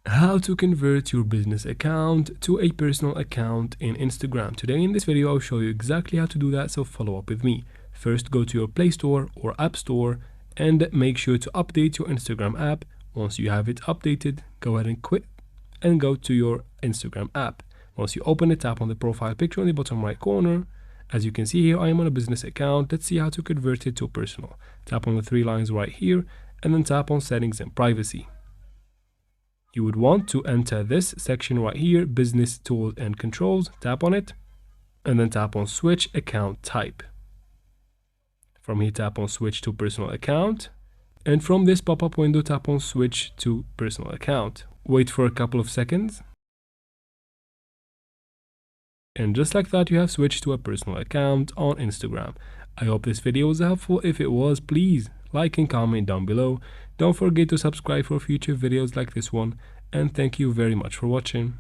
How to convert your business account to a personal account in Instagram. Today in this video, I'll show you exactly how to do that, so follow up with me. First, go to your Play Store or App Store and make sure to update your Instagram app. Once you have it updated, go ahead and quit and go to your Instagram app. Once you open it, tap on the profile picture in the bottom right corner. As you can see here, I am on a business account. Let's see how to convert it to personal. Tap on the three lines right here and then tap on settings and privacy. You would want to enter this section right here, business tools and controls. Tap on it and then tap on switch account type. From here, tap on switch to personal account. And from this pop-up window, tap on switch to personal account. Wait for a couple of seconds. And just like that, you have switched to a personal account on Instagram. I hope this video was helpful. If it was, please like and comment down below. Don't forget to subscribe for future videos like this one. And thank you very much for watching.